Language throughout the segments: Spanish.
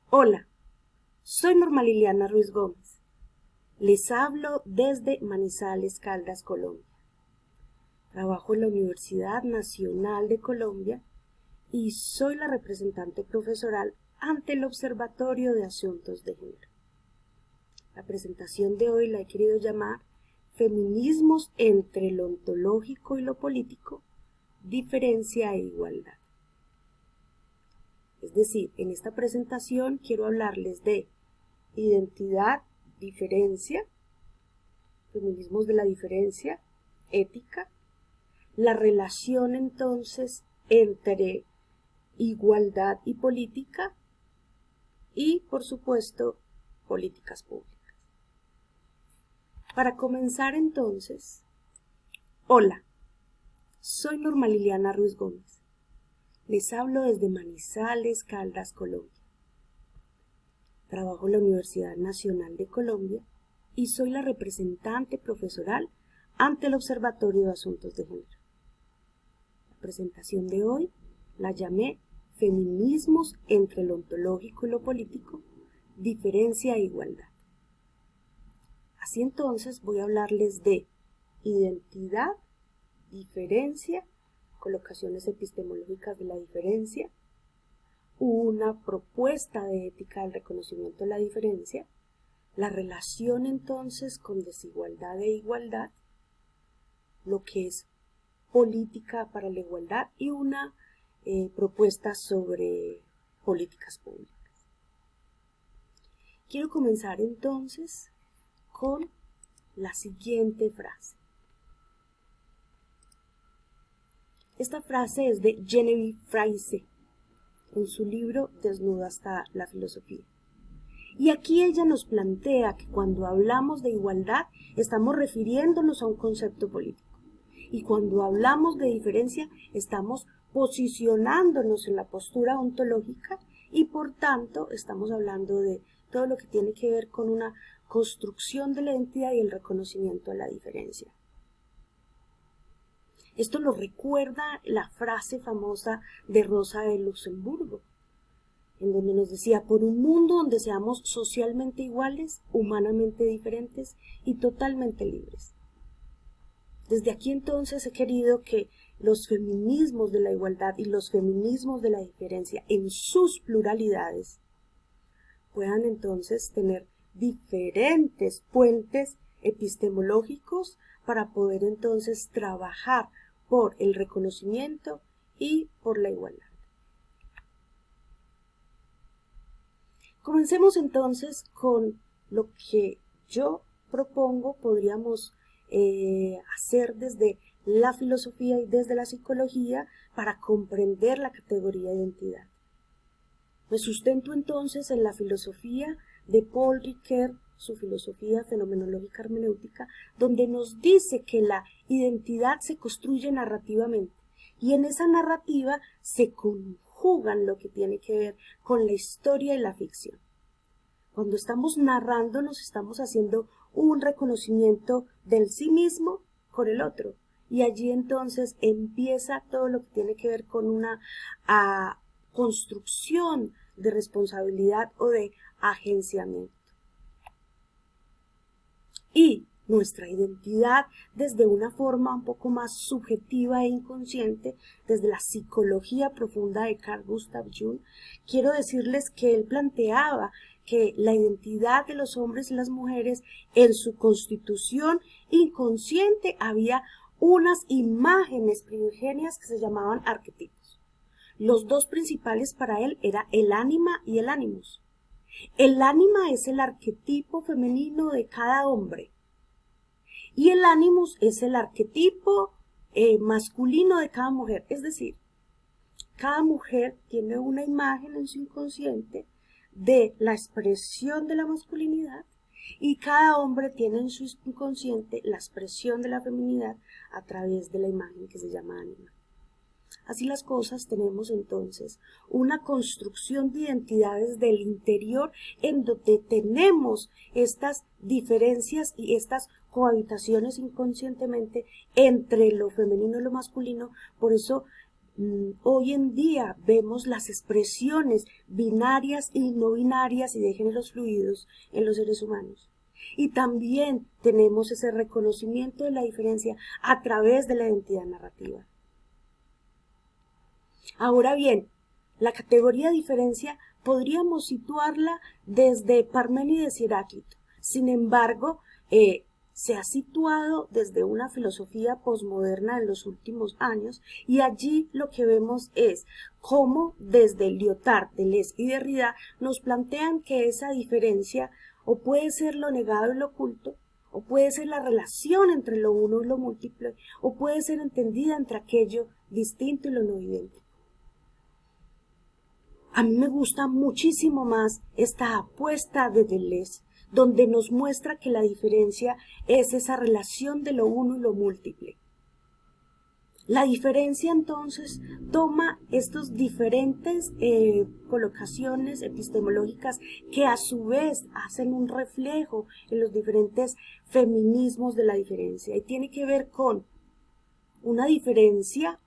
Hola, soy Norma Liliana Ruiz Gómez. Les hablo desde Manizales, Caldas, Colombia. Trabajo en la Universidad Nacional de Colombia y soy la representante profesoral ante el Observatorio de Asuntos de Género. La presentación de hoy la he querido llamar Feminismos entre lo ontológico y lo político, diferencia e igualdad. Es decir, en esta presentación quiero hablarles de identidad, diferencia, feminismos de la diferencia, ética, la relación entonces entre igualdad y política y, por supuesto, políticas públicas. Para comenzar entonces, hola, soy Norma Liliana Ruiz Gómez. Les hablo desde Manizales, Caldas, Colombia. Trabajo en la Universidad Nacional de Colombia y soy la representante profesoral ante el Observatorio de Asuntos de Género. La presentación de hoy la llamé Feminismos entre lo ontológico y lo político, diferencia e igualdad. Así entonces voy a hablarles de identidad, diferencia, colocaciones epistemológicas de la diferencia, una propuesta de ética del reconocimiento de la diferencia, la relación entonces con desigualdad e igualdad, lo que es política para la igualdad y una propuesta sobre políticas públicas. Quiero comenzar entonces con la siguiente frase. Esta frase es de Genevieve Fraisse en su libro Desnuda hasta la filosofía. Y aquí ella nos plantea que cuando hablamos de igualdad estamos refiriéndonos a un concepto político. Y cuando hablamos de diferencia estamos posicionándonos en la postura ontológica y por tanto estamos hablando de todo lo que tiene que ver con una construcción de la identidad y el reconocimiento de la diferencia. Esto nos recuerda la frase famosa de Rosa de Luxemburgo, en donde nos decía, por un mundo donde seamos socialmente iguales, humanamente diferentes y totalmente libres. Desde aquí entonces he querido que los feminismos de la igualdad y los feminismos de la diferencia en sus pluralidades puedan entonces tener diferentes puentes epistemológicos para poder entonces trabajar por el reconocimiento y por la igualdad. Comencemos entonces con lo que yo propongo podríamos hacer desde la filosofía y desde la psicología para comprender la categoría de identidad. Me sustento entonces en la filosofía de Paul Ricoeur, su filosofía fenomenológica hermenéutica, donde nos dice que la identidad se construye narrativamente y en esa narrativa se conjugan lo que tiene que ver con la historia y la ficción. Cuando estamos narrando nos estamos haciendo un reconocimiento del sí mismo con el otro y allí entonces empieza todo lo que tiene que ver con una construcción de responsabilidad o de agenciamiento. Y nuestra identidad desde una forma un poco más subjetiva e inconsciente, desde la psicología profunda de Carl Gustav Jung, quiero decirles que él planteaba que la identidad de los hombres y las mujeres en su constitución inconsciente había unas imágenes primigenias que se llamaban arquetipos. Los dos principales para él eran el ánima y el ánimus. El ánima es el arquetipo femenino de cada hombre y el ánimus es el arquetipo masculino de cada mujer. Es decir, cada mujer tiene una imagen en su inconsciente de la expresión de la masculinidad y cada hombre tiene en su inconsciente la expresión de la feminidad a través de la imagen que se llama ánima. Así las cosas, tenemos entonces una construcción de identidades del interior en donde tenemos estas diferencias y estas cohabitaciones inconscientemente entre lo femenino y lo masculino. Por eso Hoy en día vemos las expresiones binarias y no binarias y de géneros fluidos en los seres humanos. Y también tenemos ese reconocimiento de la diferencia a través de la identidad narrativa. Ahora bien, la categoría diferencia podríamos situarla desde Parménides y Heráclito. Sin embargo, se ha situado desde una filosofía posmoderna en los últimos años, y allí lo que vemos es cómo desde Lyotard, Deleuze y Derrida nos plantean que esa diferencia o puede ser lo negado y lo oculto, o puede ser la relación entre lo uno y lo múltiple, o puede ser entendida entre aquello distinto y lo no idéntico. A mí me gusta muchísimo más esta apuesta de Deleuze, donde nos muestra que la diferencia es esa relación de lo uno y lo múltiple. La diferencia entonces toma estos diferentes colocaciones epistemológicas que a su vez hacen un reflejo en los diferentes feminismos de la diferencia, y tiene que ver con una diferencia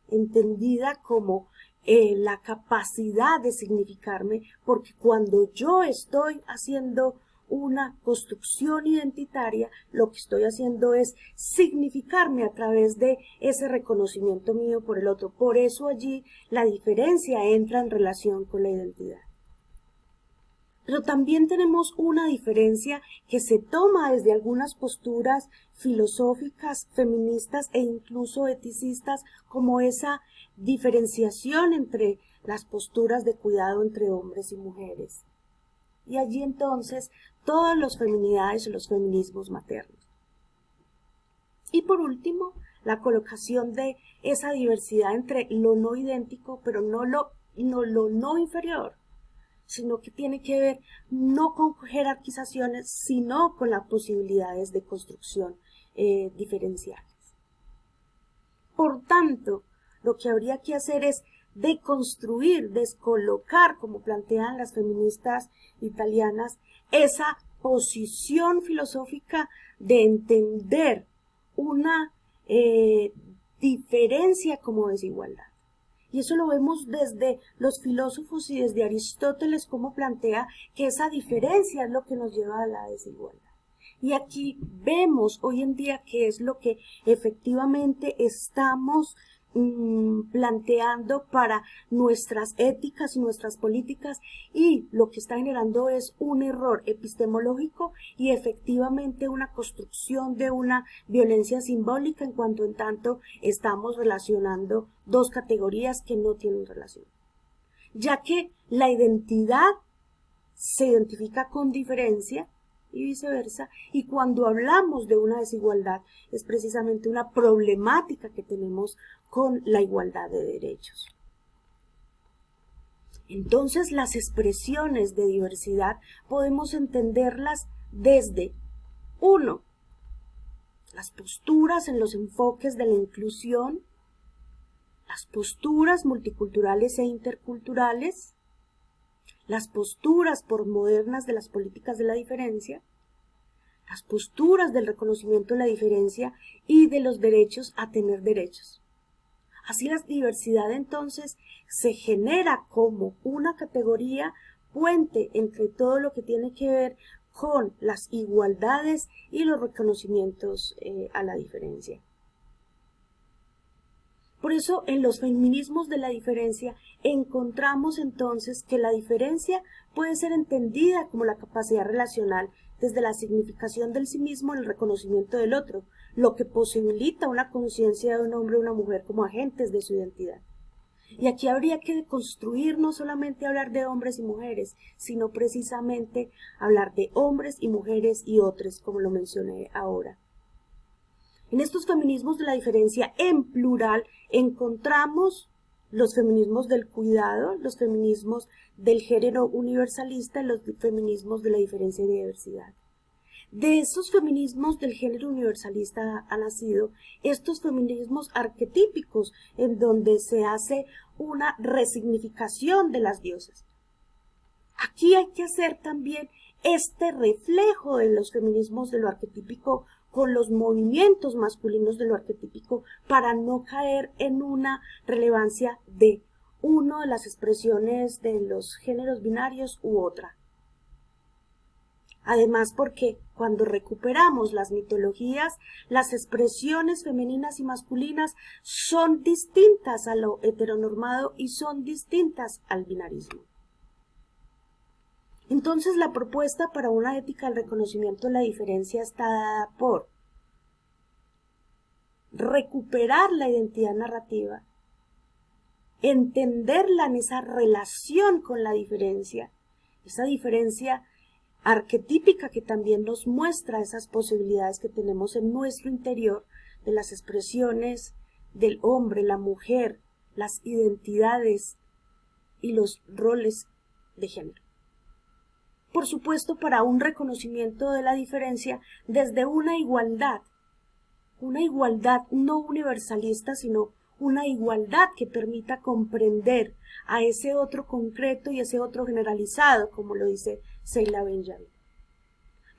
entendida como la capacidad de significarme, porque cuando yo estoy haciendo una construcción identitaria, lo que estoy haciendo es significarme a través de ese reconocimiento mío por el otro. Por eso allí la diferencia entra en relación con la identidad. Pero también tenemos una diferencia que se toma desde algunas posturas filosóficas, feministas e incluso eticistas, como esa diferenciación entre las posturas de cuidado entre hombres y mujeres. Y allí entonces todas las feminidades y los feminismos maternos. Y por último, la colocación de esa diversidad entre lo no idéntico, pero no lo no inferior, sino que tiene que ver no con jerarquizaciones, sino con las posibilidades de construcción diferenciales. Por tanto, lo que habría que hacer es deconstruir, descolocar, como plantean las feministas italianas, esa posición filosófica de entender una diferencia como desigualdad. Y eso lo vemos desde los filósofos y desde Aristóteles, como plantea que esa diferencia es lo que nos lleva a la desigualdad. Y aquí vemos hoy en día qué es lo que efectivamente estamos planteando para nuestras éticas y nuestras políticas, y lo que está generando es un error epistemológico y efectivamente una construcción de una violencia simbólica en cuanto en tanto estamos relacionando dos categorías que no tienen relación, ya que la identidad se identifica con diferencia y viceversa, y cuando hablamos de una desigualdad es precisamente una problemática que tenemos con la igualdad de derechos. Entonces las expresiones de diversidad podemos entenderlas desde, uno, las posturas en los enfoques de la inclusión, las posturas multiculturales e interculturales, las posturas posmodernas de las políticas de la diferencia, las posturas del reconocimiento de la diferencia y de los derechos a tener derechos. Así la diversidad entonces se genera como una categoría puente entre todo lo que tiene que ver con las igualdades y los reconocimientos a la diferencia. Por eso en los feminismos de la diferencia encontramos entonces que la diferencia puede ser entendida como la capacidad relacional desde la significación del sí mismo en el reconocimiento del otro, lo que posibilita una conciencia de un hombre o una mujer como agentes de su identidad. Y aquí habría que construir no solamente hablar de hombres y mujeres, sino precisamente hablar de hombres y mujeres y otros, como lo mencioné ahora. En estos feminismos de la diferencia en plural encontramos los feminismos del cuidado, los feminismos del género universalista y los feminismos de la diferencia y diversidad. De esos feminismos del género universalista han nacido estos feminismos arquetípicos en donde se hace una resignificación de las diosas. Aquí hay que hacer también este reflejo de los feminismos de lo arquetípico con los movimientos masculinos de lo arquetípico para no caer en una relevancia de una de las expresiones de los géneros binarios u otra. Además, porque cuando recuperamos las mitologías, las expresiones femeninas y masculinas son distintas a lo heteronormado y son distintas al binarismo. Entonces, la propuesta para una ética del reconocimiento de la diferencia está dada por recuperar la identidad narrativa, entenderla en esa relación con la diferencia, esa diferencia arquetípica que también nos muestra esas posibilidades que tenemos en nuestro interior de las expresiones del hombre, la mujer, las identidades y los roles de género. Por supuesto, para un reconocimiento de la diferencia desde una igualdad no universalista, sino una igualdad que permita comprender a ese otro concreto y ese otro generalizado, como lo dice Sheila Benjamin.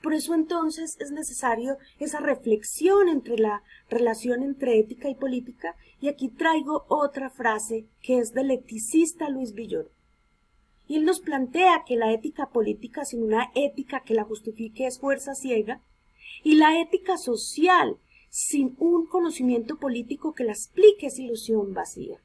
Por eso entonces es necesario esa reflexión entre la relación entre ética y política, y aquí traigo otra frase que es del eticista Luis Villoro. Y él nos plantea que la ética política sin una ética que la justifique es fuerza ciega, y la ética social sin un conocimiento político que la explique es ilusión vacía.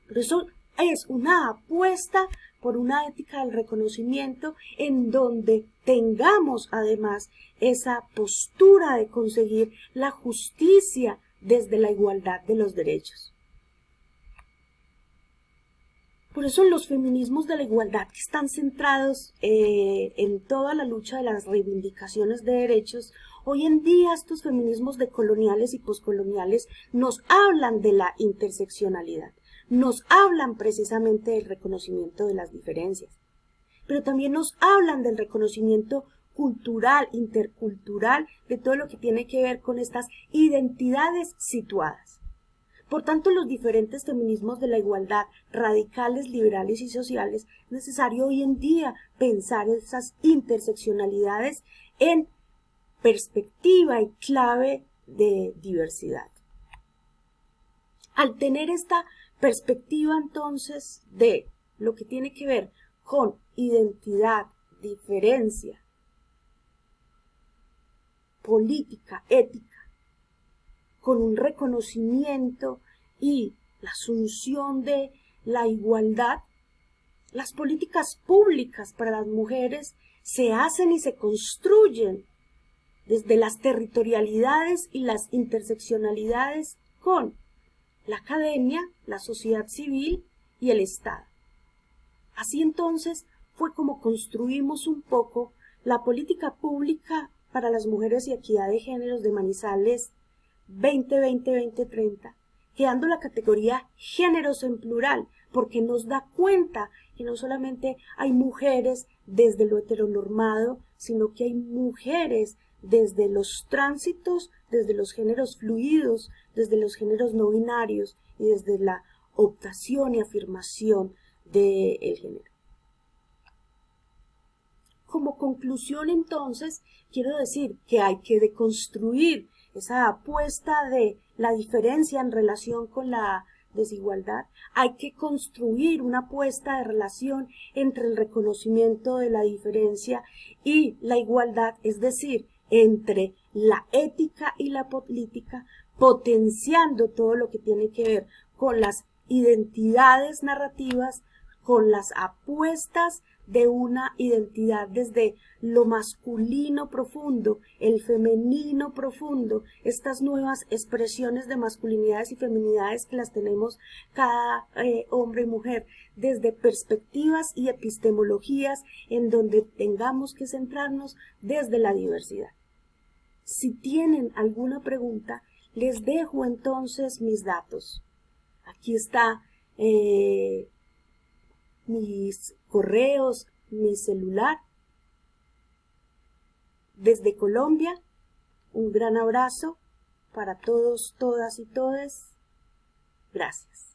Por eso es una apuesta por una ética del reconocimiento en donde tengamos además esa postura de conseguir la justicia desde la igualdad de los derechos. Por eso los feminismos de la igualdad, que están centrados en toda la lucha de las reivindicaciones de derechos, hoy en día estos feminismos decoloniales y poscoloniales nos hablan de la interseccionalidad, nos hablan precisamente del reconocimiento de las diferencias, pero también nos hablan del reconocimiento cultural, intercultural, de todo lo que tiene que ver con estas identidades situadas. Por tanto, los diferentes feminismos de la igualdad, radicales, liberales y sociales, es necesario hoy en día pensar esas interseccionalidades en perspectiva y clave de diversidad. Al tener esta perspectiva entonces de lo que tiene que ver con identidad, diferencia, política, ética, con un reconocimiento y la asunción de la igualdad, las políticas públicas para las mujeres se hacen y se construyen desde las territorialidades y las interseccionalidades con la academia, la sociedad civil y el Estado. Así entonces fue como construimos un poco la política pública para las mujeres y equidad de géneros de Manizales 2020-2030, quedando la categoría géneros en plural, porque nos da cuenta que no solamente hay mujeres desde lo heteronormado, sino que hay mujeres desde los tránsitos, desde los géneros fluidos, desde los géneros no binarios y desde la optación y afirmación del género. Como conclusión, entonces, quiero decir que hay que deconstruir esa apuesta de la diferencia en relación con la desigualdad. Hay que construir una apuesta de relación entre el reconocimiento de la diferencia y la igualdad, es decir, entre la ética y la política, potenciando todo lo que tiene que ver con las identidades narrativas, con las apuestas de una identidad desde lo masculino profundo, el femenino profundo, estas nuevas expresiones de masculinidades y feminidades que las tenemos cada hombre y mujer, desde perspectivas y epistemologías en donde tengamos que centrarnos desde la diversidad. Si tienen alguna pregunta, les dejo entonces mis datos. Aquí está mis correos, mi celular. Desde Colombia, un gran abrazo para todos, todas y todes. Gracias.